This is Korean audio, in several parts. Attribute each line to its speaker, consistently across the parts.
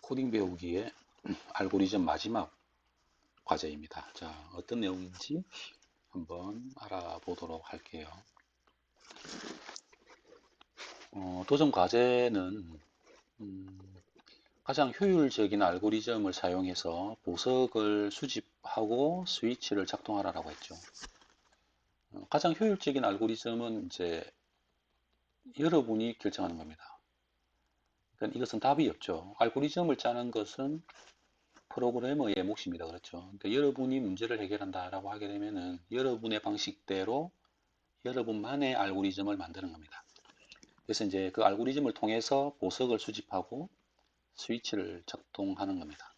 Speaker 1: 코딩 배우기의 알고리즘 마지막 과제입니다. 자, 어떤 내용인지 한번 알아보도록 할게요. 도전 과제는 음, 가장 효율적인 알고리즘을 사용해서 보석을 수집하고 스위치를 작동하라고 했죠. 가장 효율적인 알고리즘은 이제 여러분이 결정하는 겁니다. 그러니까 이것은 답이 없죠. 알고리즘을 짜는 것은 프로그래머의 몫입니다. 그렇죠. 그러니까 여러분이 문제를 해결한다라고 하게 되면은 여러분의 방식대로 여러분만의 알고리즘을 만드는 겁니다. 그래서 이제 그 알고리즘을 통해서 보석을 수집하고 스위치를 작동하는 겁니다.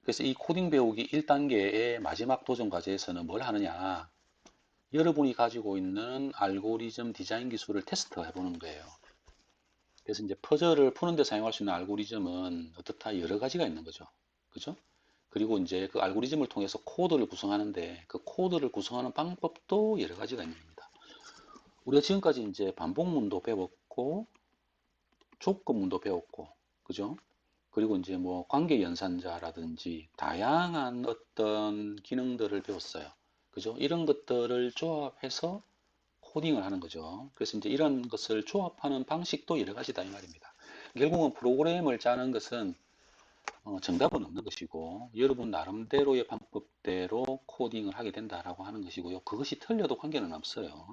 Speaker 1: 그래서 이 코딩 배우기 1단계의 마지막 도전 과제에서는 뭘 하느냐? 여러분이 가지고 있는 알고리즘 디자인 기술을 테스트해 보는 거예요. 그래서 이제 퍼즐을 푸는 데 사용할 수 있는 알고리즘은 어떻다 여러 가지가 있는 거죠. 그죠? 그리고 이제 그 알고리즘을 통해서 코드를 구성하는데 그 코드를 구성하는 방법도 여러 가지가 있는 겁니다. 우리가 지금까지 이제 반복문도 배웠고 조건문도 배웠고 그죠? 그리고 이제 뭐 관계 연산자라든지 다양한 어떤 기능들을 배웠어요. 그죠? 이런 것들을 조합해서 코딩을 하는 거죠. 그래서 이제 이런 것을 조합하는 방식도 여러 가지다 이 말입니다. 결국은 프로그램을 짜는 것은 정답은 없는 것이고 여러분 나름대로의 방법대로 코딩을 하게 된다라고 하는 것이고요. 그것이 틀려도 관계는 없어요.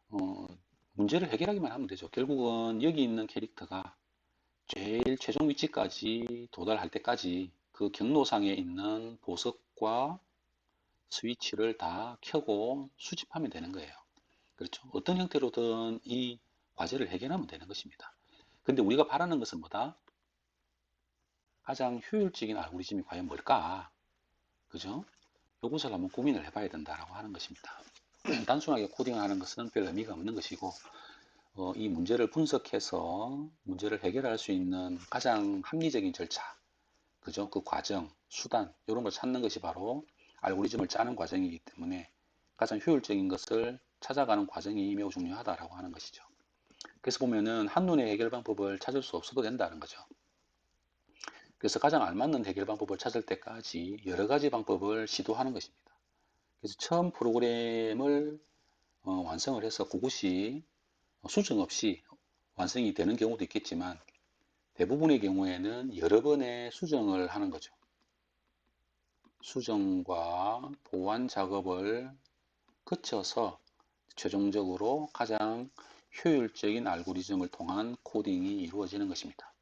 Speaker 1: 어, 문제를 해결하기만 하면 되죠. 결국은 여기 있는 캐릭터가 제일 최종 위치까지 도달할 때까지 그 경로상에 있는 보석과 스위치를 다 켜고 수집하면 되는 거예요. 그렇죠? 어떤 형태로든 이 과제를 해결하면 되는 것입니다. 근데 우리가 바라는 것은 뭐다? 가장 효율적인 알고리즘이 과연 뭘까? 그죠? 이것을 한번 고민을 해봐야 된다라고 하는 것입니다. 단순하게 코딩을 하는 것은 별 의미가 없는 것이고, 이 문제를 분석해서 문제를 해결할 수 있는 가장 합리적인 절차, 그죠? 그 과정, 수단, 이런 걸 찾는 것이 바로 알고리즘을 짜는 과정이기 때문에 가장 효율적인 것을 찾아가는 과정이 매우 중요하다라고 하는 것이죠. 그래서 보면은 한눈에 해결 방법을 찾을 수 없어도 된다는 거죠. 그래서 가장 알맞는 해결 방법을 찾을 때까지 여러 가지 방법을 시도하는 것입니다. 그래서 처음 프로그램을 완성을 해서 그것이 수정 없이 완성이 되는 경우도 있겠지만 대부분의 경우에는 여러 번의 수정을 하는 거죠. 수정과 보완 작업을 거쳐서 최종적으로 가장 효율적인 알고리즘을 통한 코딩이 이루어지는 것입니다.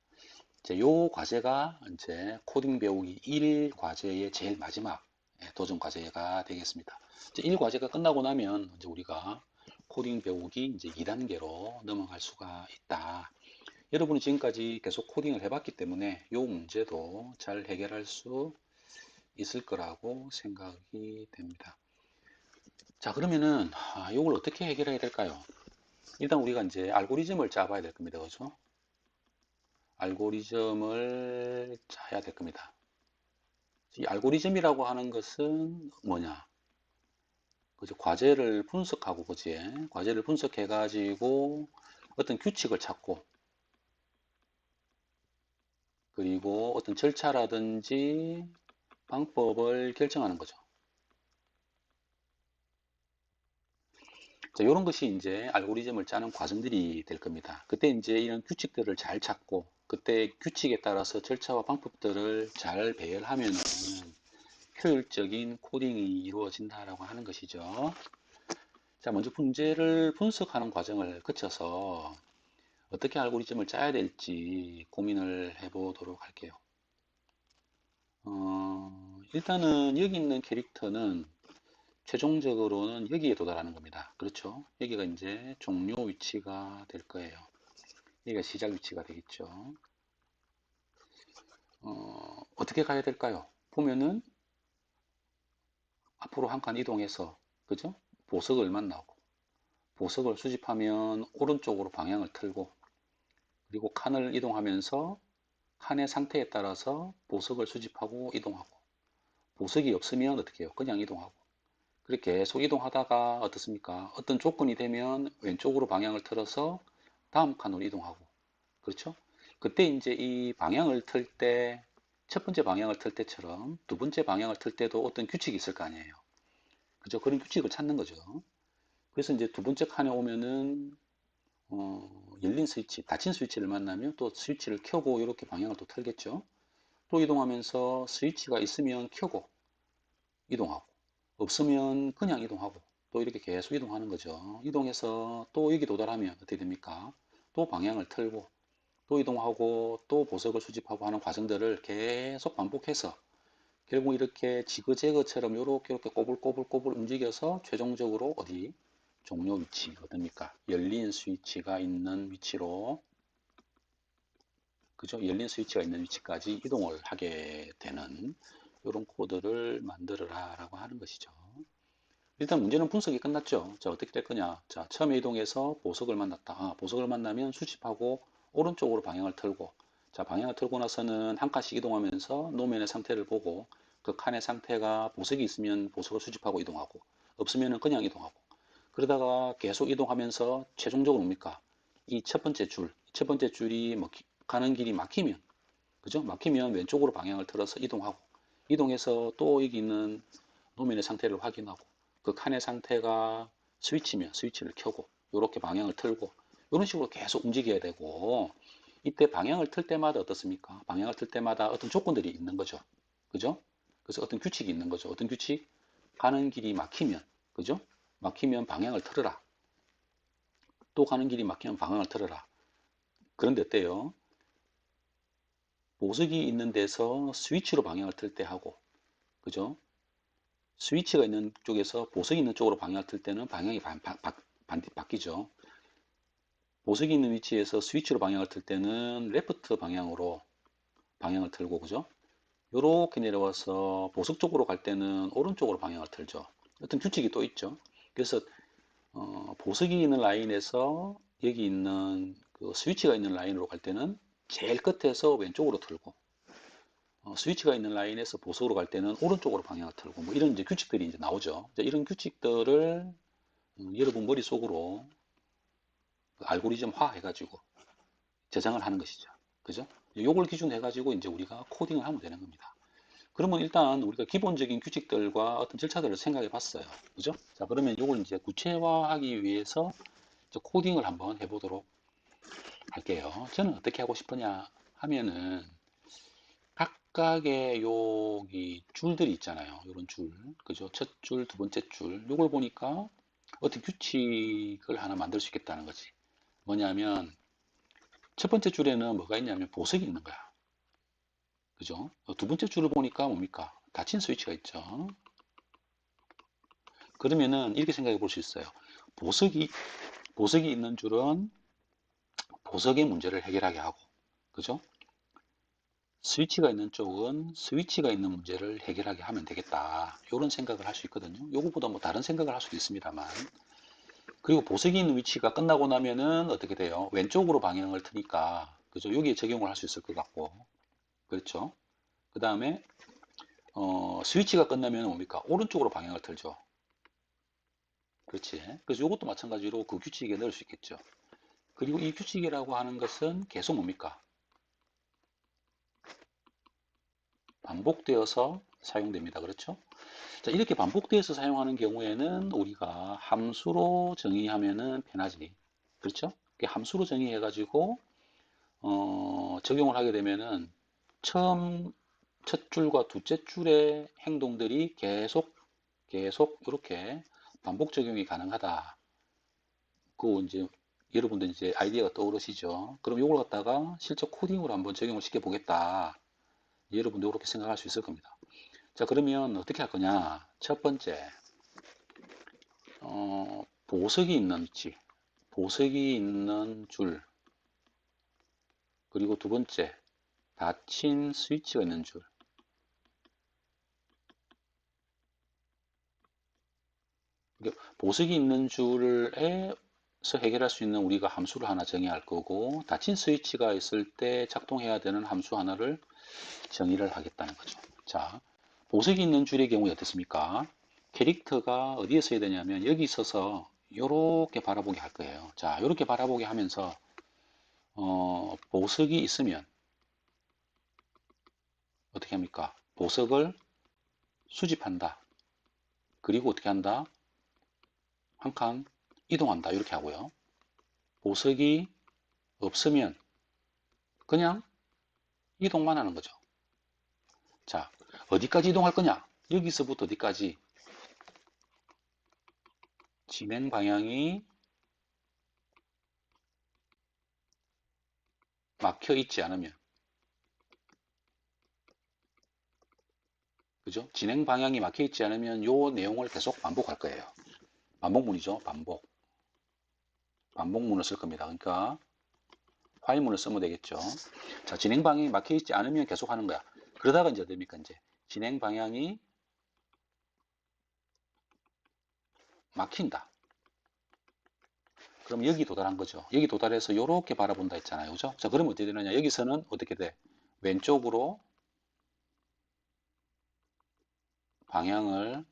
Speaker 1: 이제 요 과제가 이제 코딩 배우기 1 과제의 제일 마지막 도전 과제가 되겠습니다. 이제 1 과제가 끝나고 나면 이제 우리가 코딩 배우기 이제 2단계로 넘어갈 수가 있다. 여러분이 지금까지 계속 코딩을 해봤기 때문에 요 문제도 잘 해결할 수 있을 거라고 생각이 됩니다. 자, 그러면은 이걸 어떻게 해결해야 될까요? 일단 우리가 이제 알고리즘을 짜봐야 될 겁니다. 그죠? 알고리즘을 짜야 될 겁니다. 이 알고리즘이라고 하는 것은 뭐냐? 그죠? 과제를 분석하고, 그지? 과제를 분석해가지고 어떤 규칙을 찾고, 그리고 어떤 절차라든지 방법을 결정하는 거죠. 자, 이런 것이 이제 알고리즘을 짜는 과정들이 될 겁니다. 그때 이제 이런 규칙들을 잘 찾고, 그때 규칙에 따라서 절차와 방법들을 잘 배열하면은 효율적인 코딩이 이루어진다라고 하는 것이죠. 자, 먼저 문제를 분석하는 과정을 거쳐서 어떻게 알고리즘을 짜야 될지 고민을 해보도록 할게요. 일단은 여기 있는 캐릭터는 최종적으로는 여기에 도달하는 겁니다. 그렇죠? 여기가 이제 종료 위치가 될 거예요. 여기가 시작 위치가 되겠죠. 어떻게 가야 될까요? 보면은 앞으로 한 칸 이동해서, 그죠? 보석을 만나고, 보석을 수집하면 오른쪽으로 방향을 틀고, 그리고 칸을 이동하면서 칸의 상태에 따라서 보석을 수집하고 이동하고, 보석이 없으면 어떻게 해요? 그냥 이동하고. 그렇게 계속 이동하다가 어떻습니까? 어떤 조건이 되면 왼쪽으로 방향을 틀어서 다음 칸으로 이동하고. 그렇죠? 그때 이제 이 방향을 틀 때, 첫 번째 방향을 틀 때처럼 두 번째 방향을 틀 때도 어떤 규칙이 있을 거 아니에요. 그죠? 그런 규칙을 찾는 거죠. 그래서 이제 두 번째 칸에 오면은, 열린 스위치, 닫힌 스위치를 만나면 또 스위치를 켜고 이렇게 방향을 또 틀겠죠. 또 이동하면서 스위치가 있으면 켜고 이동하고, 없으면 그냥 이동하고, 또 이렇게 계속 이동하는 거죠. 이동해서 또 여기 도달하면 어떻게 됩니까? 또 방향을 틀고, 또 이동하고, 또 보석을 수집하고 하는 과정들을 계속 반복해서 결국 이렇게 지그재그처럼 이렇게 꼬불꼬불 움직여서 최종적으로 어디? 종료 위치, 어딥니까? 열린 스위치가 있는 위치로, 그죠? 열린 스위치가 있는 위치까지 이동을 하게 되는 이런 코드를 만들어라 라고 하는 것이죠. 일단 문제는 분석이 끝났죠. 자, 어떻게 될 거냐? 자, 처음에 이동해서 보석을 만났다. 보석을 만나면 수집하고 오른쪽으로 방향을 틀고, 자, 방향을 틀고 나서는 한 칸씩 이동하면서 노면의 상태를 보고 그 칸의 상태가 보석이 있으면 보석을 수집하고 이동하고, 없으면 그냥 이동하고, 그러다가 계속 이동하면서 최종적으로 뭡니까? 이 첫 번째 줄, 첫 번째 줄이 가는 길이 막히면, 그죠? 막히면 왼쪽으로 방향을 틀어서 이동하고, 이동해서 또 여기 있는 노면의 상태를 확인하고, 그 칸의 상태가 스위치면 스위치를 켜고, 이렇게 방향을 틀고, 이런 식으로 계속 움직여야 되고, 이때 방향을 틀 때마다 어떻습니까? 방향을 틀 때마다 어떤 조건들이 있는 거죠. 그죠? 그래서 어떤 규칙이 있는 거죠. 어떤 규칙? 가는 길이 막히면, 그죠? 막히면 방향을 틀어라. 또 가는 길이 막히면 방향을 틀어라. 그런데 어때요? 보석이 있는 데서 스위치로 방향을 틀 때 하고, 그죠? 스위치가 있는 쪽에서 보석이 있는 쪽으로 방향을 틀 때는 방향이 바뀌죠. 보석이 있는 위치에서 스위치로 방향을 틀 때는 레프트 방향으로 방향을 틀고, 그죠? 요렇게 내려와서 보석 쪽으로 갈 때는 오른쪽으로 방향을 틀죠. 어떤 규칙이 또 있죠. 그래서 보석이 있는 라인에서 여기 있는 그 스위치가 있는 라인으로 갈 때는 제일 끝에서 왼쪽으로 틀고, 스위치가 있는 라인에서 보석으로 갈 때는 오른쪽으로 방향을 틀고, 뭐 이런 이제 규칙들이 이제 나오죠. 이런 규칙들을 여러분 머릿속으로 그 알고리즘화 해가지고 저장을 하는 것이죠. 그죠? 요걸 기준 해가지고 이제 우리가 코딩을 하면 되는 겁니다. 그러면 일단 우리가 기본적인 규칙들과 어떤 절차들을 생각해 봤어요. 그죠? 자, 그러면 요걸 이제 구체화하기 위해서 이제 코딩을 한번 해보도록 할게요. 저는 어떻게 하고 싶으냐 하면은 각각의 여기 줄들이 있잖아요. 이런 줄. 그죠? 첫 줄, 두 번째 줄. 요걸 보니까 어떤 규칙을 하나 만들 수 있겠다는 거지. 뭐냐면 첫 번째 줄에는 뭐가 있냐면 보석이 있는 거야. 그죠? 두 번째 줄을 보니까 뭡니까? 닫힌 스위치가 있죠. 그러면은 이렇게 생각해 볼 수 있어요. 보석이, 보석이 있는 줄은 보석의 문제를 해결하게 하고, 그죠? 스위치가 있는 쪽은 스위치가 있는 문제를 해결하게 하면 되겠다. 이런 생각을 할 수 있거든요. 요거보다 뭐 다른 생각을 할 수도 있습니다만. 그리고 보석이 있는 위치가 끝나고 나면은 어떻게 돼요? 왼쪽으로 방향을 트니까, 그죠? 여기에 적용을 할 수 있을 것 같고, 그렇죠? 그 다음에 스위치가 끝나면 뭡니까? 오른쪽으로 방향을 틀죠. 그렇지. 그래서 이것도 마찬가지로 그 규칙에 넣을 수 있겠죠. 그리고 이 규칙이라고 하는 것은 계속 뭡니까? 반복되어서 사용됩니다. 그렇죠? 자, 이렇게 반복되어서 사용하는 경우에는 우리가 함수로 정의하면은 편하지. 그렇죠? 함수로 정의해가지고, 적용을 하게 되면은 처음 첫 줄과 둘째 줄의 행동들이 계속 이렇게 반복 적용이 가능하다. 그 이제 여러분들 이제 아이디어가 떠오르시죠? 그럼 이걸 갖다가 실제 코딩으로 한번 적용을 시켜 보겠다. 여러분도 이렇게 생각할 수 있을 겁니다. 자, 그러면 어떻게 할 거냐? 첫 번째, 보석이 있는 위치, 보석이 있는 줄, 그리고 두 번째, 닫힌 스위치가 있는 줄. 보석이 있는 줄에서 해결할 수 있는 우리가 함수를 하나 정의할 거고, 닫힌 스위치가 있을 때 작동해야 되는 함수 하나를 정의를 하겠다는 거죠. 자, 보석이 있는 줄의 경우에 어떻습니까? 캐릭터가 어디에 서야 되냐면 여기 있어서 이렇게 바라보게 할 거예요. 자, 이렇게 바라보게 하면서 보석이 있으면 어떻게 합니까? 보석을 수집한다. 그리고 어떻게 한다? 한 칸 이동한다. 이렇게 하고요. 보석이 없으면 그냥 이동만 하는 거죠. 자, 어디까지 이동할 거냐? 여기서부터 어디까지? 진행 방향이 막혀 있지 않으면, 그죠? 진행 방향이 막혀 있지 않으면 요 내용을 계속 반복할 거예요. 반복문이죠. 반복. 반복문을 쓸 겁니다. 그러니까 화일문을 쓰면 되겠죠. 자, 진행 방향이 막혀 있지 않으면 계속 하는 거야. 그러다가 이제 됩니까? 이제 진행 방향이 막힌다. 그럼 여기 도달한 거죠. 여기 도달해서 이렇게 바라본다 했잖아요. 그죠? 자, 그러면 어떻게 되느냐? 여기서는 어떻게 돼? 왼쪽으로 방향을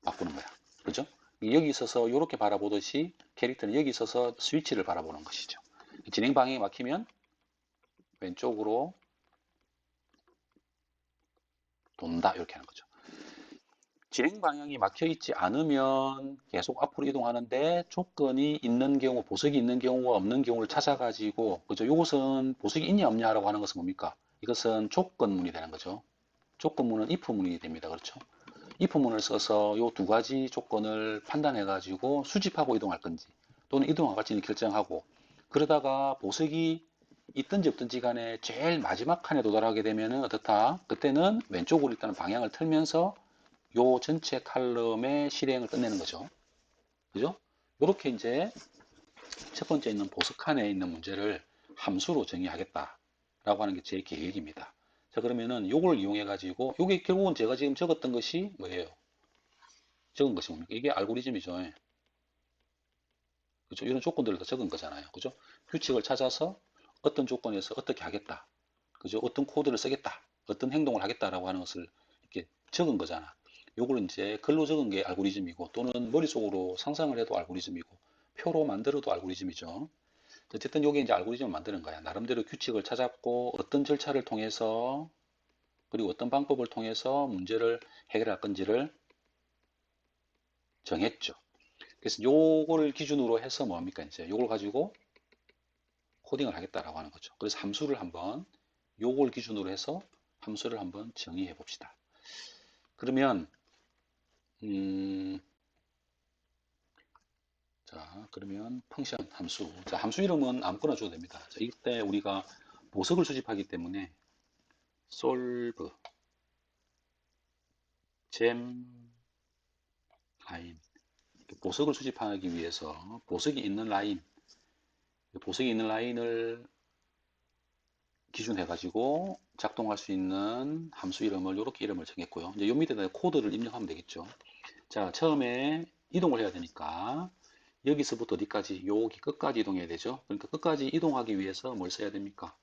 Speaker 1: 바꾸는 거야. 그죠? 여기 있어서 이렇게 바라보듯이 캐릭터는 여기 있어서 스위치를 바라보는 것이죠. 진행 방향이 막히면 왼쪽으로 돈다. 이렇게 하는 거죠. 진행 방향이 막혀 있지 않으면 계속 앞으로 이동하는데 조건이 있는 경우, 보석이 있는 경우가 없는 경우를 찾아가지고, 그죠? 이것은 보석이 있냐 없냐라고 하는 것은 뭡니까? 이것은 조건문이 되는 거죠. 조건문은 if문이 됩니다. 그렇죠? if문을 써서 이 두 가지 조건을 판단해 가지고 수집하고 이동할 건지 또는 이동할 건지는 결정하고, 그러다가 보석이 있든지 없든지 간에 제일 마지막 칸에 도달하게 되면은 어떻다? 그때는 왼쪽으로 일단 방향을 틀면서 요 전체 칼럼의 실행을 끝내는 거죠. 그죠? 이렇게 이제 첫 번째 있는 보석 칸에 있는 문제를 함수로 정의하겠다라고 하는 게 제 계획입니다. 자, 그러면은 요걸 이용해 가지고 요게 결국은 제가 지금 적었던 것이 뭐예요? 적은 것이 뭡니까? 이게 알고리즘이죠. 그죠? 이런 조건들을 다 적은 거잖아요. 그죠? 규칙을 찾아서 어떤 조건에서 어떻게 하겠다. 그죠? 어떤 코드를 쓰겠다. 어떤 행동을 하겠다라고 하는 것을 이렇게 적은 거잖아. 요걸 이제 글로 적은 게 알고리즘이고 또는 머릿속으로 상상을 해도 알고리즘이고 표로 만들어도 알고리즘이죠. 어쨌든 요게 이제 알고리즘을 만드는 거야. 나름대로 규칙을 찾았고 어떤 절차를 통해서 그리고 어떤 방법을 통해서 문제를 해결할 건지를 정했죠. 그래서 요거를 기준으로 해서 뭡니까? 이제 요걸 가지고 코딩을 하겠다라고 하는 거죠. 그래서 함수를 한번 요걸 기준으로 해서 함수를 한번 정의해 봅시다. 그러면 음, 자, 그러면 펑션 함수. 자, 함수 이름은 아무거나 줘도 됩니다. 자, 이때 우리가 보석을 수집하기 때문에 solve gem line 보석을 수집하기 위해서 보석이 있는 라인을 기준해 가지고 작동할 수 있는 함수 이름을 이렇게 이름을 정했고요. 이제 요 밑에다 코드를 입력하면 되겠죠. 자, 처음에 이동을 해야 되니까 여기서부터 어디까지? 여기 끝까지 이동해야 되죠. 그러니까 끝까지 이동하기 위해서 뭘 써야 됩니까?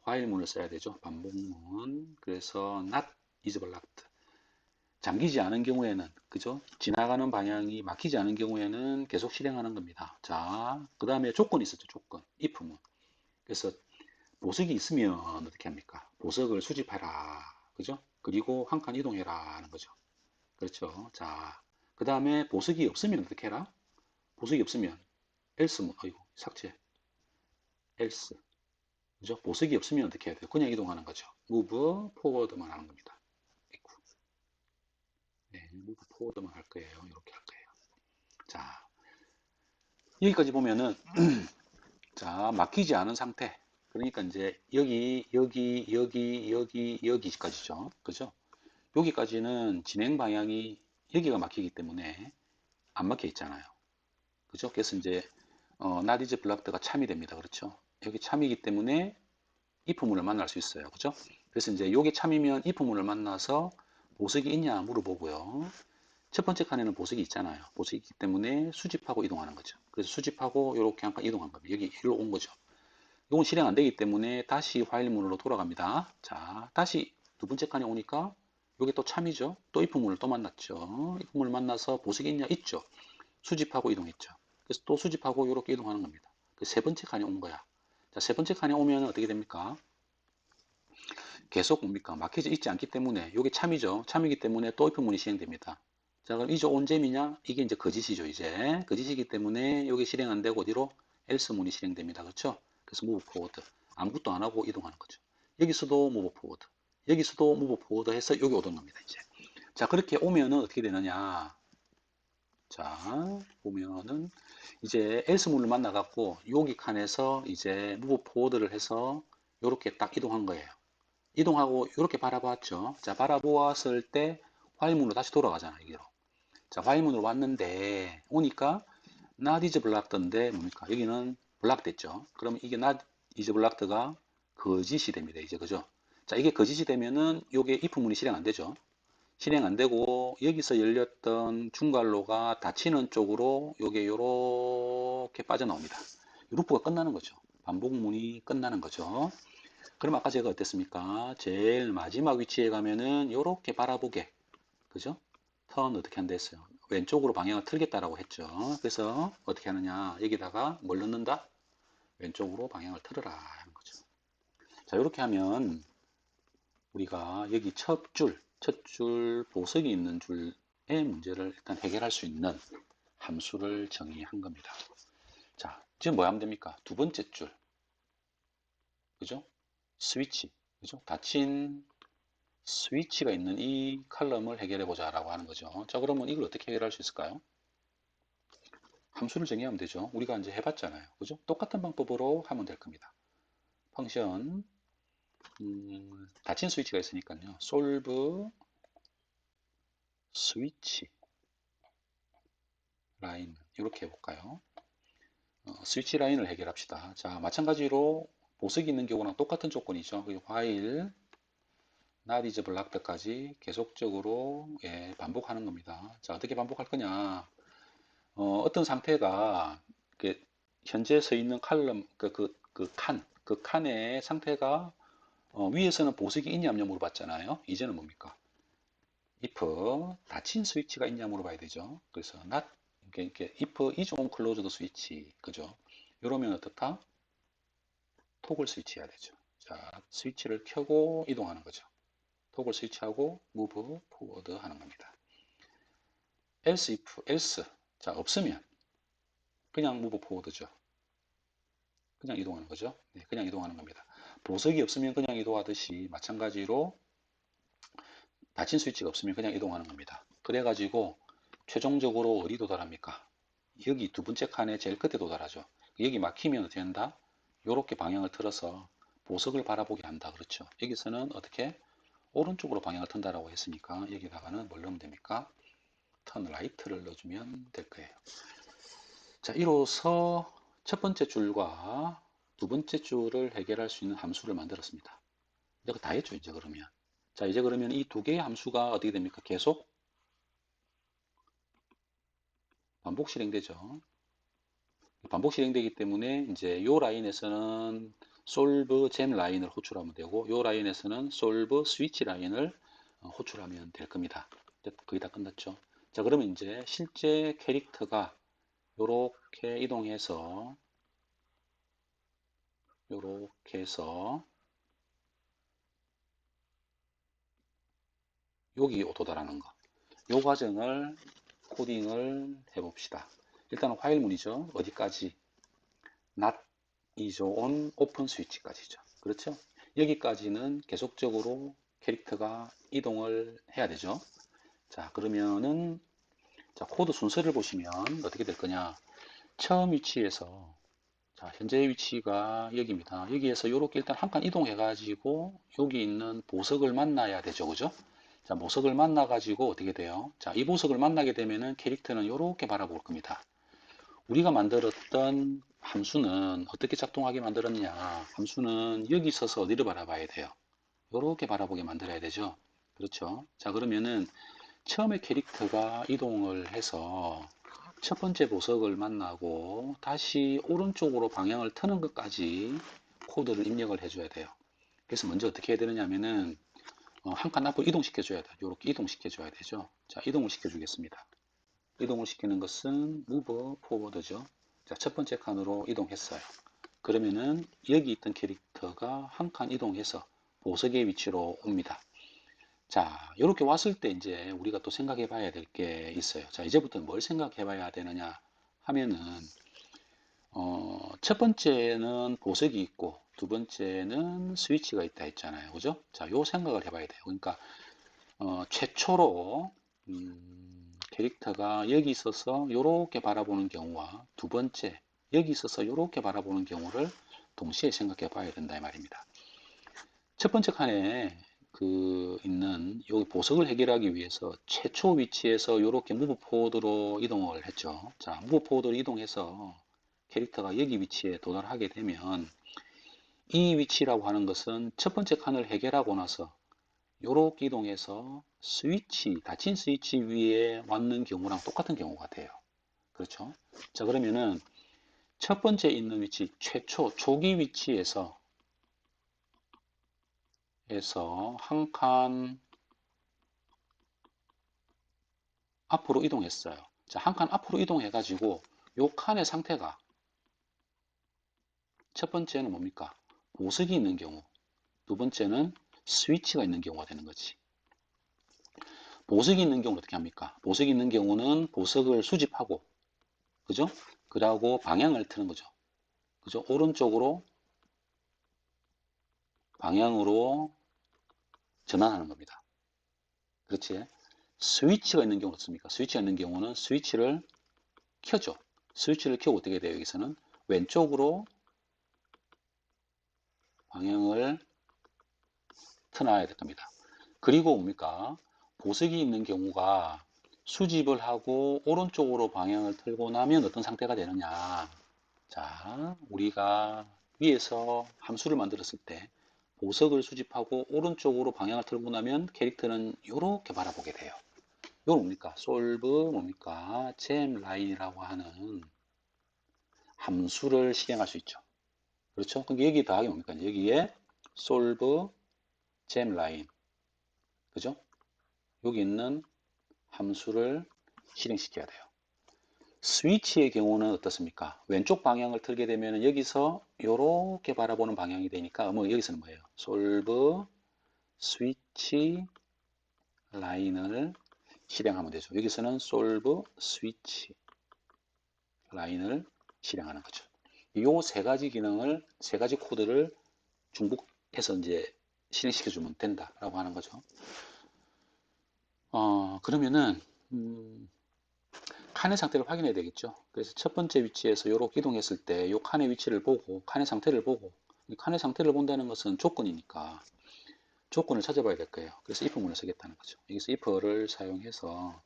Speaker 1: 화일문을 써야 되죠. 반복문. 그래서 not is blocked. 잠기지 않은 경우에는, 그죠? 지나가는 방향이 막히지 않은 경우에는 계속 실행하는 겁니다. 자, 그 다음에 조건이 있었죠. 조건. if문. 그래서 보석이 있으면 어떻게 합니까? 보석을 수집해라. 그죠? 그리고 한 칸 이동해라 하는 거죠. 그렇죠. 자, 그 다음에 보석이 없으면 어떻게 해라? 보석이 없으면 else문, 어이구, 삭제. else. 그죠? 보석이 없으면 어떻게 해야 돼요? 그냥 이동하는 거죠. move forward만 하는 겁니다. 네, move forward만 할 거예요. 이렇게 할 거예요. 자, 여기까지 보면은 자, 막히지 않은 상태. 그러니까 이제 여기까지죠. 그죠? 여기까지는 진행 방향이 여기가 막히기 때문에 안 막혀 있잖아요. 그죠? 그래서 이제 not is blocked가 참이 됩니다. 그렇죠? 여기 참이기 때문에 if문을 만날 수 있어요. 그죠? 그래서 이제 여기 참이면 if문을 만나서 보석이 있냐 물어보고요. 첫 번째 칸에는 보석이 있잖아요. 보석이 있기 때문에 수집하고 이동하는 거죠. 그래서 수집하고 이렇게 한 칸 이동한 겁니다. 여기 일로 온 거죠. 이건 실행 안 되기 때문에 다시 화일문으로 돌아갑니다. 자, 다시 두 번째 칸에 오니까 이게 또 참이죠. 또 if문을 또 만났죠. if문을 만나서 보석이 있냐? 있죠. 수집하고 이동했죠. 그래서 또 수집하고 이렇게 이동하는 겁니다. 그 세 번째 칸에 온 거야. 자, 세 번째 칸에 오면 어떻게 됩니까? 계속 뭡니까? 막혀져 있지 않기 때문에 이게 참이죠. 참이기 때문에 또 if 문이 실행됩니다. 자, 그럼 이제 온잼이냐? 이게 이제 거짓이죠. 이제 거짓이기 때문에 여기 실행 안 되고 어디로? else 문이 실행됩니다. 그렇죠? 그래서 move forward. 아무것도 안 하고 이동하는 거죠. 여기서도 move forward. 여기서도 move forward 해서 여기 오던 겁니다. 이제. 자, 그렇게 오면은 어떻게 되느냐? 자, 보면은 이제 else 문을 만나 갖고 여기 칸에서 이제 move forward를 해서 이렇게 딱 이동한 거예요. 이동하고 이렇게 바라봤죠. 자, 바라보았을 때 화일문으로 다시 돌아가잖아, 여기로. 자, 화일문으로 왔는데 오니까 not is blocked인데 뭡니까? 여기는 블락 됐죠. 그럼 이게 not is blocked가 거짓이 됩니다. 이제 그죠? 자, 이게 거짓이 되면은 요게 if 문이 실행 안 되죠. 실행 안 되고 여기서 열렸던 중괄로가 닫히는 쪽으로 요게 요렇게 빠져나옵니다. 루프가 끝나는 거죠. 반복문이 끝나는 거죠. 그럼 아까 제가 어땠습니까? 제일 마지막 위치에 가면은 이렇게 바라보게, 그죠? 턴 어떻게 한다 했어요? 왼쪽으로 방향을 틀겠다라고 했죠. 그래서 어떻게 하느냐? 여기다가 뭘 넣는다? 왼쪽으로 방향을 틀어라 하는 거죠. 자, 이렇게 하면 우리가 여기 첫 줄 보석이 있는 줄의 문제를 일단 해결할 수 있는 함수를 정의한 겁니다. 자, 지금 뭐 하면 됩니까? 두 번째 줄, 그죠? 스위치, 그죠? 닫힌 스위치가 있는 이 칼럼을 해결해 보자라고 하는 거죠. 자, 그러면 이걸 어떻게 해결할 수 있을까요? 함수를 정의하면 되죠. 우리가 이제 해봤잖아요. 그죠? 똑같은 방법으로 하면 될 겁니다. 펑션, 닫힌 스위치가 있으니까요. solve 스위치 라인 이렇게 해볼까요? 스위치 라인을 해결합시다. 자, 마찬가지로 보석이 있는 경우랑 똑같은 조건이죠. while not is blocked까지 계속적으로 반복하는 겁니다. 자, 어떻게 반복할 거냐? 어떤 상태가 현재 서 있는 칼럼 그 칸의 상태가 위에서는 보석이 있냐 없냐 물어봤잖아요. 이제는 뭡니까? if 닫힌 스위치가 있냐 물어봐야 되죠. 그래서 not 이렇게 if is on closed switch 그죠? 이러면 어떻다? 토글 스위치 해야 되죠. 자, 스위치를 켜고 이동하는 거죠. 토글 스위치하고 move forward 하는 겁니다. else if else 자 없으면 그냥 move forward죠. 그냥 이동하는 거죠. 네, 그냥 이동하는 겁니다. 보석이 없으면 그냥 이동하듯이 마찬가지로 닫힌 스위치가 없으면 그냥 이동하는 겁니다. 그래가지고 최종적으로 어디 도달합니까? 여기 두 번째 칸에 제일 끝에 도달하죠. 여기 막히면 어떻게 한다? 이렇게 방향을 틀어서 보석을 바라보게 한다. 그렇죠. 여기서는 어떻게? 오른쪽으로 방향을 튼다라고 했으니까 여기다가는 뭘 넣으면 됩니까? 턴 라이트를 넣어주면 될 거예요. 자, 이로써 첫 번째 줄과 두 번째 줄을 해결할 수 있는 함수를 만들었습니다. 이제 다 했죠, 이제 그러면. 자, 이제 그러면 이 두 개의 함수가 어떻게 됩니까? 계속 반복 실행되죠. 반복 실행되기 때문에 이제 요 라인에서는 solve gem 라인을 호출하면 되고 요 라인에서는 solve switch 라인을 호출하면 될 겁니다. 거의 다 끝났죠. 자, 그러면 이제 실제 캐릭터가 요렇게 이동해서 요렇게 해서 여기 도달하는 거. 요 과정을 코딩을 해봅시다. 일단은 화일문이죠. 어디까지? not is on open switch까지죠. 그렇죠? 여기까지는 계속적으로 캐릭터가 이동을 해야 되죠. 자, 그러면은 자, 코드 순서를 보시면 어떻게 될 거냐? 처음 위치에서 자, 현재 위치가 여기입니다. 여기에서 이렇게 일단 한 칸 이동해 가지고 여기 있는 보석을 만나야 되죠. 그죠? 자, 보석을 만나 가지고 어떻게 돼요? 자, 이 보석을 만나게 되면은 캐릭터는 이렇게 바라볼 겁니다. 우리가 만들었던 함수는 어떻게 작동하게 만들었냐? 함수는 여기 있어서 어디를 바라봐야 돼요? 이렇게 바라보게 만들어야 되죠. 그렇죠? 자, 그러면은 처음에 캐릭터가 이동을 해서 첫 번째 보석을 만나고 다시 오른쪽으로 방향을 트는 것까지 코드를 입력을 해줘야 돼요. 그래서 먼저 어떻게 해야 되느냐 하면은 한 칸 앞으로 이동시켜 줘야 돼요. 이렇게 이동시켜 줘야 되죠. 자, 이동을 시켜 주겠습니다. 이동을 시키는 것은 move forward죠. 자, 첫 번째 칸으로 이동했어요. 그러면은 여기 있던 캐릭터가 한 칸 이동해서 보석의 위치로 옵니다. 자, 이렇게 왔을 때 이제 우리가 또 생각해 봐야 될 게 있어요. 자, 이제부터 뭘 생각해 봐야 되느냐 하면은, 첫 번째는 보석이 있고, 두 번째는 스위치가 있다 했잖아요. 그죠? 자, 요 생각을 해봐야 돼요. 그러니까, 최초로, 캐릭터가 여기 있어서 이렇게 바라보는 경우와 두 번째, 여기 있어서 이렇게 바라보는 경우를 동시에 생각해 봐야 된다 이 말입니다. 첫 번째 칸에 있는 요 보석을 해결하기 위해서 최초 위치에서 이렇게 무브 포워드로 이동을 했죠. 자, 무브 포워드로 이동해서 캐릭터가 여기 위치에 도달하게 되면 이 위치라고 하는 것은 첫 번째 칸을 해결하고 나서 요렇게 이동해서 스위치, 닫힌 스위치 위에 왔는 경우랑 똑같은 경우가 돼요. 그렇죠? 자, 그러면은 첫 번째 있는 위치, 최초, 초기 위치에서 한 칸 앞으로 이동했어요. 자, 한 칸 앞으로 이동해가지고 요 칸의 상태가 첫 번째는 뭡니까? 보석이 있는 경우, 두 번째는 스위치가 있는 경우가 되는 거지. 보석이 있는 경우는 어떻게 합니까? 보석이 있는 경우는 보석을 수집하고, 그죠? 그러고 방향을 트는 거죠. 그죠? 오른쪽으로 방향으로 전환하는 겁니다. 그렇지? 스위치가 있는 경우 어떻습니까? 스위치가 있는 경우는 스위치를 켜죠. 스위치를 켜고 어떻게 돼요? 여기서는 왼쪽으로 방향을 틀어놔야 될 겁니다. 그리고 뭡니까? 보석이 있는 경우가 수집을 하고 오른쪽으로 방향을 틀고 나면 어떤 상태가 되느냐? 자, 우리가 위에서 함수를 만들었을 때 보석을 수집하고 오른쪽으로 방향을 틀고 나면 캐릭터는 이렇게 바라보게 돼요. 이건 뭡니까? solve 뭡니까? gemLine이라고 하는 함수를 실행할 수 있죠. 그렇죠? 그럼 여기 더하기 뭡니까? 여기에 solve gemLine. 그죠? 여기 있는 함수를 실행시켜야 돼요. 스위치의 경우는 어떻습니까? 왼쪽 방향을 틀게 되면 여기서 이렇게 바라보는 방향이 되니까 뭐 여기서는 뭐예요? solve 스위치 라인을 실행하면 되죠. 여기서는 solve 스위치 라인을 실행하는 거죠. 이 세 가지 기능을, 세 가지 코드를 중복해서 이제 실행시켜 주면 된다라고 하는 거죠. 그러면은 칸의 상태를 확인해야 되겠죠. 그래서 첫 번째 위치에서 이렇게 이동했을 때 이 칸의 위치를 보고 칸의 상태를 보고 이 칸의 상태를 본다는 것은 조건이니까 조건을 찾아봐야 될 거예요. 그래서 if문을 쓰겠다는 거죠. 여기서 if를 사용해서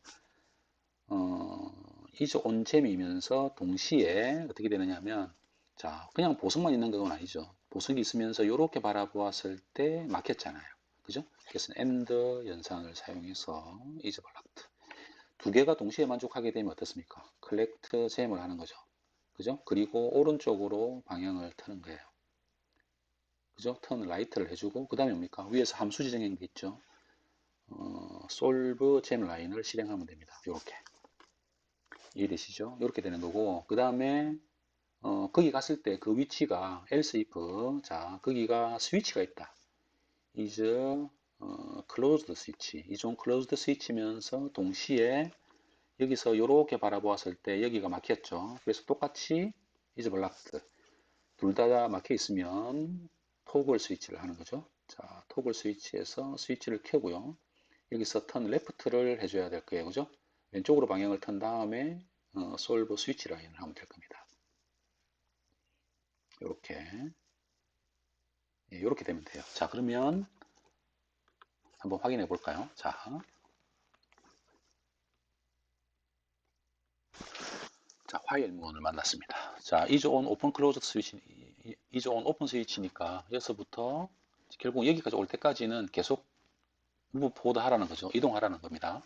Speaker 1: is on gem이면서 동시에 어떻게 되느냐면 자 그냥 보석만 있는 건 아니죠. 보석이 있으면서 이렇게 바라보았을 때 막혔잖아요. 그죠? 그래서 and 연산을 사용해서 is blocked 두 개가 동시에 만족하게 되면 어떻습니까? collect gem을 하는 거죠. 그죠? 그리고 오른쪽으로 방향을 트는 거예요. 그죠? turn right를 해주고 그 다음에 뭡니까? 위에서 함수 지정한 게 있죠. solve gem 라인을 실행하면 됩니다. 이렇게 이해되시죠? 이렇게 되는 거고 그 다음에 거기 갔을 때 그 위치가 else if 자 거기가 스위치가 있다. is closed switch 이종 closed switch면서 동시에 여기서 이렇게 바라보았을 때 여기가 막혔죠. 그래서 똑같이 is blocked 둘 다 막혀 있으면 토글 스위치를 하는 거죠. 자, 토글 스위치에서 스위치를 켜고요. 여기서 턴 레프트를 해줘야 될 거예요. 그죠? 왼쪽으로 방향을 턴 다음에 솔브 스위치 라인을 하면 될 겁니다. 이렇게 이렇게 되면 돼요. 자, 그러면 한번 확인해 볼까요? 자, 화일 문을 만났습니다. 자, is on open closed 스위치, is on open 스위치니까 여기서부터 결국 여기까지 올 때까지는 계속 무브 포워드 하라는 거죠. 이동하라는 겁니다.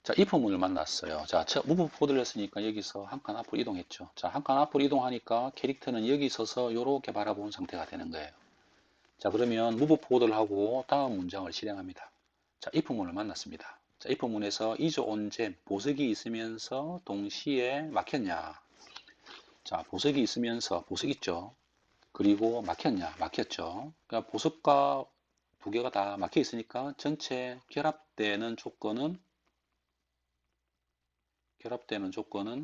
Speaker 1: 자, if 문을 만났어요. 자, 무브 포워드를 했으니까 여기서 한 칸 앞으로 이동했죠. 자, 한 칸 앞으로 이동하니까 캐릭터는 여기 있어서 이렇게 바라보는 상태가 되는 거예요. 자, 그러면 move forward를 하고 다음 문장을 실행합니다. 자, if 문을 만났습니다. 자, if 문에서 is on gem, 보석이 있으면서 동시에 막혔냐? 자, 보석이 있으면서 보석 있죠. 그리고 막혔냐? 막혔죠. 그러니까 보석과 두 개가 다 막혀 있으니까 전체 결합되는 조건은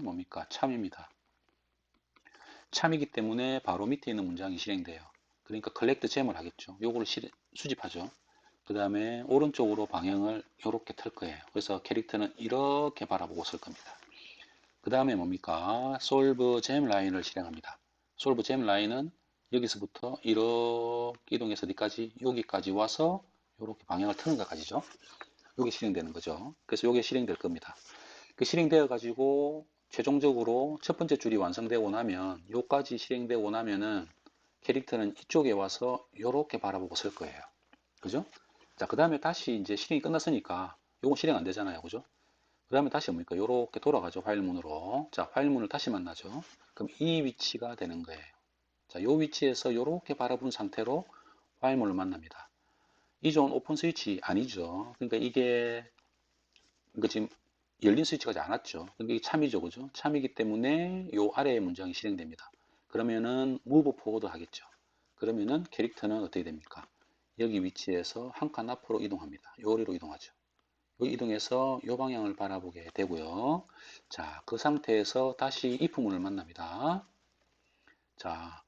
Speaker 1: 뭡니까? 참입니다. 참이기 때문에 바로 밑에 있는 문장이 실행돼요. 그러니까 collect gem을 하겠죠. 요거를 수집하죠. 그 다음에 오른쪽으로 방향을 이렇게 틀 거예요. 그래서 캐릭터는 이렇게 바라보고 쓸 겁니다. 그 다음에 뭡니까? solve gem 라인을 실행합니다. solve gem 라인은 여기서부터 이렇게 이동해서 어디까지? 여기까지 와서 이렇게 방향을 트는 것까지죠. 이게 실행되는 거죠. 그래서 이게 실행될 겁니다. 그 실행되어 가지고 최종적으로 첫 번째 줄이 완성되고 나면 요까지 실행되고 나면은 캐릭터는 이쪽에 와서 이렇게 바라보고 쓸 거예요. 그죠? 자, 그 다음에 다시 이제 실행이 끝났으니까 요건 실행 안 되잖아요. 그죠? 그 다음에 다시 뭡니까? 이렇게 돌아가죠. 파일문으로. 자, 파일문을 다시 만나죠. 그럼 이 위치가 되는 거예요. 자, 요 위치에서 이렇게 바라본 상태로 파일문을 만납니다. 이 존 오픈 스위치 아니죠. 그러니까 이거 지금 열린 스위치가 아직 안 왔죠. 그러니까 이게 참이죠. 그죠? 참이기 때문에 요 아래의 문장이 실행됩니다. 그러면은 move forward 하겠죠. 그러면은 캐릭터는 어떻게 됩니까? 여기 위치에서 한 칸 앞으로 이동합니다. 요리로 이동하죠. 여기 이동해서 요 방향을 바라보게 되고요. 자, 그 상태에서 다시 if문을 만납니다. 자,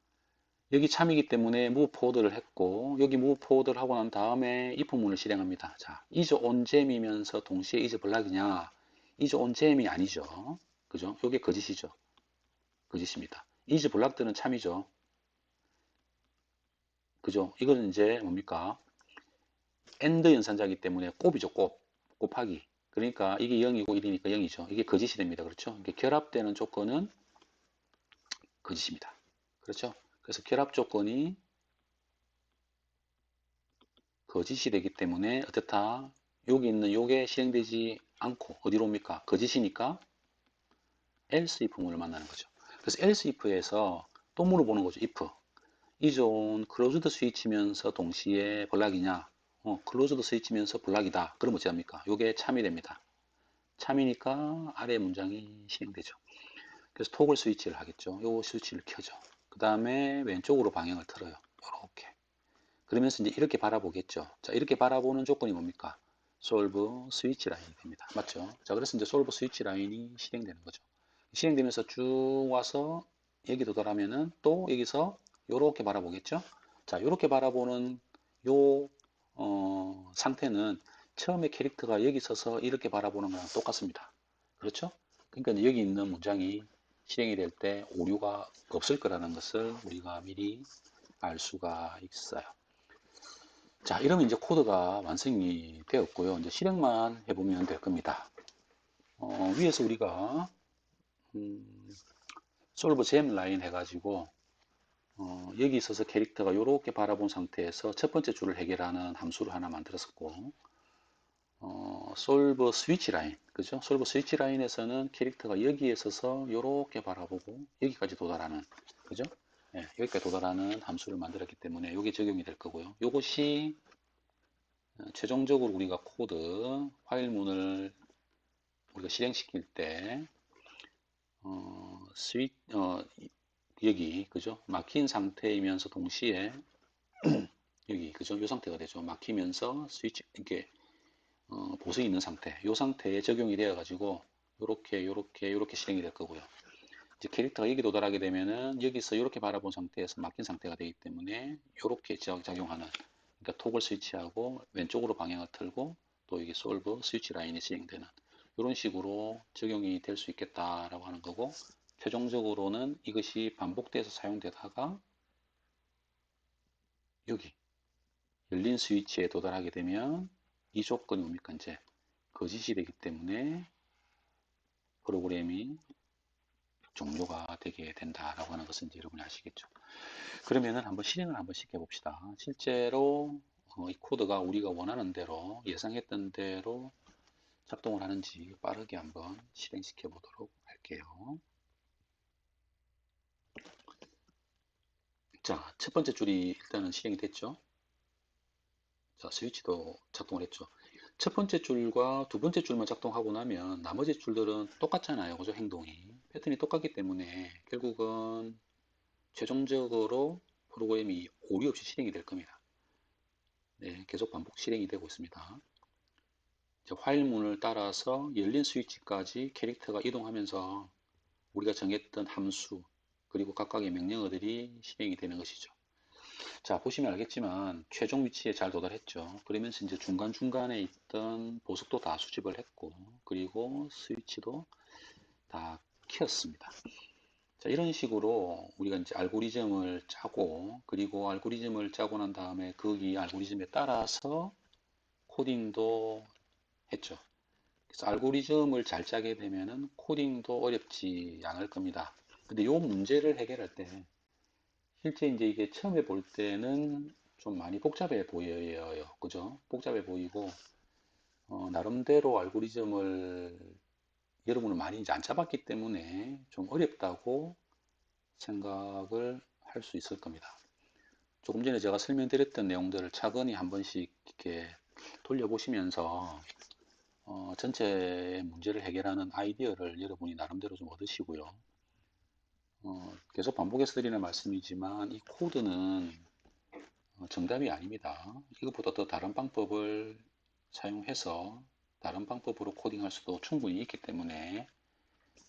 Speaker 1: 여기 참이기 때문에 move forward를 했고 여기 move forward를 하고 난 다음에 if문을 실행합니다. 자, is on gem이면서 동시에 is block이냐? is on gem이 아니죠. 그죠? 요게 거짓이죠. 거짓입니다. is block드는 참이죠. 그죠? 이거는 이제 뭡니까? and 연산자이기 때문에 곱이죠. 곱하기. 그러니까 이게 0이고 1이니까 0이죠. 이게 거짓이 됩니다. 그렇죠? 이게 결합되는 조건은 거짓입니다. 그렇죠? 그래서 결합 조건이 거짓이 되기 때문에 어떻다? 여기 있는 요게 실행되지 않고 어디로 옵니까? 거짓이니까 else if문을 만나는 거죠. 그래서 else if에서 또 물어보는 거죠. if. 이존 클로즈드 스위치면서 동시에 블락이냐? 클로즈드 스위치면서 블락이다. 그럼 어찌 합니까? 요게 참이 됩니다. 참이니까 아래 문장이 실행되죠. 그래서 토글 스위치를 하겠죠. 요 스위치를 켜죠. 그 다음에 왼쪽으로 방향을 틀어요. 요렇게. 그러면서 이제 이렇게 바라보겠죠. 자, 이렇게 바라보는 조건이 뭡니까? 솔브 스위치 라인이 됩니다. 맞죠? 자, 그래서 이제 솔브 스위치 라인이 실행되는 거죠. 실행되면서 쭉 와서 여기 도달하면은 또 여기서 이렇게 바라보겠죠. 자, 이렇게 바라보는 요 상태는 처음에 캐릭터가 여기 서서 이렇게 바라보는 거랑 똑같습니다. 그렇죠? 그러니까 여기 있는 문장이 실행이 될 때 오류가 없을 거라는 것을 우리가 미리 알 수가 있어요. 자, 이러면 이제 코드가 완성이 되었고요. 이제 실행만 해보면 될 겁니다. 위에서 우리가 솔브 잼 라인 해가지고 여기 있어서 캐릭터가 이렇게 바라본 상태에서 첫 번째 줄을 해결하는 함수를 하나 만들었었고 솔브 스위치 라인, 그죠? 솔브 스위치 라인에서는 캐릭터가 여기에 서서 이렇게 바라보고 여기까지 도달하는, 그죠? 네, 여기까지 도달하는 함수를 만들었기 때문에 이게 적용이 될 거고요. 이것이 최종적으로 우리가 코드 파일문을 우리가 실행시킬 때 스위 여기 그죠? 막힌 상태이면서 동시에 여기 그죠? 이 상태가 되죠. 막히면서 스위치 이게 보석이 있는 상태, 이 상태에 적용이 되어 가지고 요렇게 실행이 될 거고요. 이제 캐릭터가 여기 도달하게 되면은 여기서 이렇게 바라본 상태에서 막힌 상태가 되기 때문에 이렇게 작용하는, 그러니까 토글 스위치하고 왼쪽으로 방향을 틀고 또 여기 솔브 스위치 라인이 진행되는 이런 식으로 적용이 될 수 있겠다라고 하는 거고, 최종적으로는 이것이 반복돼서 사용되다가 여기 열린 스위치에 도달하게 되면 이 조건이 뭡니까? 이제 거짓이 되기 때문에 프로그램이 종료가 되게 된다라고 하는 것은 이제 여러분이 아시겠죠. 그러면은 한번 실행을 한번 시켜 봅시다. 실제로 이 코드가 우리가 원하는 대로 예상했던 대로 작동을 하는지 빠르게 한번 실행시켜 보도록 할게요. 자, 첫 번째 줄이 일단은 실행이 됐죠. 자, 스위치도 작동을 했죠. 첫 번째 줄과 두 번째 줄만 작동하고 나면 나머지 줄들은 똑같잖아요. 그죠? 행동이. 패턴이 똑같기 때문에 결국은 최종적으로 프로그램이 오류 없이 실행이 될 겁니다. 네, 계속 반복 실행이 되고 있습니다. 파일문을 따라서 열린 스위치까지 캐릭터가 이동하면서 우리가 정했던 함수 그리고 각각의 명령어들이 실행이 되는 것이죠. 자, 보시면 알겠지만 최종 위치에 잘 도달했죠. 그러면서 이제 중간중간에 있던 보석도 다 수집을 했고 그리고 스위치도 다 켰습니다. 자, 이런 식으로 우리가 이제 알고리즘을 짜고 그리고 알고리즘을 짜고 난 다음에 거기 알고리즘에 따라서 코딩도 했죠. 그래서 알고리즘을 잘 짜게 되면은 코딩도 어렵지 않을 겁니다. 근데 이 문제를 해결할 때 실제 이제 이게 처음에 볼 때는 좀 많이 복잡해 보여요. 그죠? 복잡해 보이고 나름대로 알고리즘을 여러분은 많이 이제 안 짜봤기 때문에 좀 어렵다고 생각을 할 수 있을 겁니다. 조금 전에 제가 설명드렸던 내용들을 차근히 한 번씩 이렇게 돌려보시면서 전체 문제를 해결하는 아이디어를 여러분이 나름대로 좀 얻으시고요. 계속 반복해서 드리는 말씀이지만 이 코드는 정답이 아닙니다. 이것보다 더 다른 방법을 사용해서 다른 방법으로 코딩할 수도 충분히 있기 때문에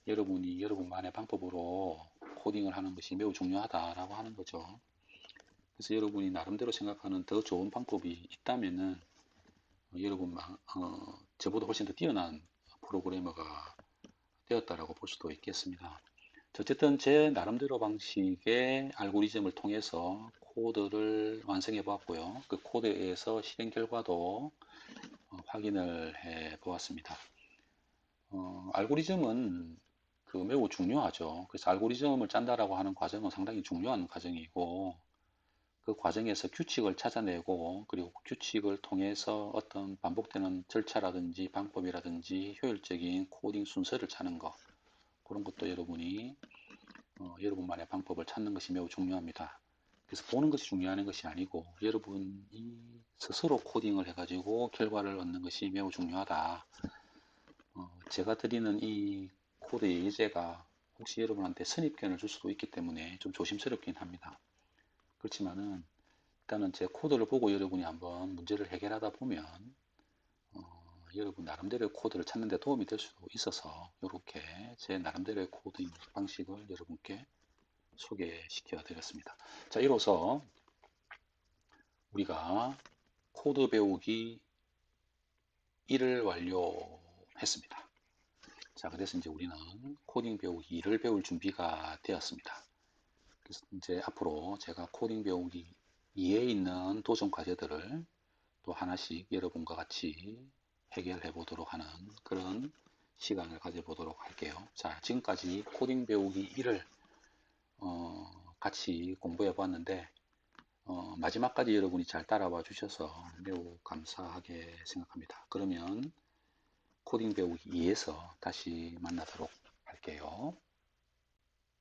Speaker 1: 여러분이 여러분만의 방법으로 코딩을 하는 것이 매우 중요하다라고 하는 거죠. 그래서 여러분이 나름대로 생각하는 더 좋은 방법이 있다면은 여러분 저보다 훨씬 더 뛰어난 프로그래머가 되었다라고 볼 수도 있겠습니다. 어쨌든 제 나름대로 방식의 알고리즘을 통해서 코드를 완성해 보았고요. 그 코드에서 실행 결과도 확인을 해 보았습니다. 알고리즘은 그 매우 중요하죠. 그래서 알고리즘을 짠다라고 하는 과정은 상당히 중요한 과정이고 그 과정에서 규칙을 찾아내고 그리고 규칙을 통해서 어떤 반복되는 절차라든지 방법이라든지 효율적인 코딩 순서를 찾는 것 그런 것도 여러분이 여러분만의 방법을 찾는 것이 매우 중요합니다. 그래서 보는 것이 중요한 것이 아니고 여러분이 스스로 코딩을 해가지고 결과를 얻는 것이 매우 중요하다. 제가 드리는 이 코드의 예제가 혹시 여러분한테 선입견을 줄 수도 있기 때문에 좀 조심스럽긴 합니다. 그렇지만은 일단은 제 코드를 보고 여러분이 한번 문제를 해결하다 보면 여러분 나름대로의 코드를 찾는 데 도움이 될 수도 있어서 이렇게 제 나름대로의 코딩 방식을 여러분께 소개시켜 드렸습니다. 자, 이로써 우리가 코드 배우기 1을 완료했습니다. 자, 그래서 이제 우리는 코딩 배우기 2를 배울 준비가 되었습니다. 그래서 이제 앞으로 제가 코딩 배우기 2에 있는 도전 과제들을 또 하나씩 여러분과 같이 해결해 보도록 하는 그런 시간을 가져보도록 할게요. 자, 지금까지 코딩 배우기 1을 같이 공부해 보았는데 마지막까지 여러분이 잘 따라와 주셔서 매우 감사하게 생각합니다. 그러면 코딩 배우기 2에서 다시 만나도록 할게요.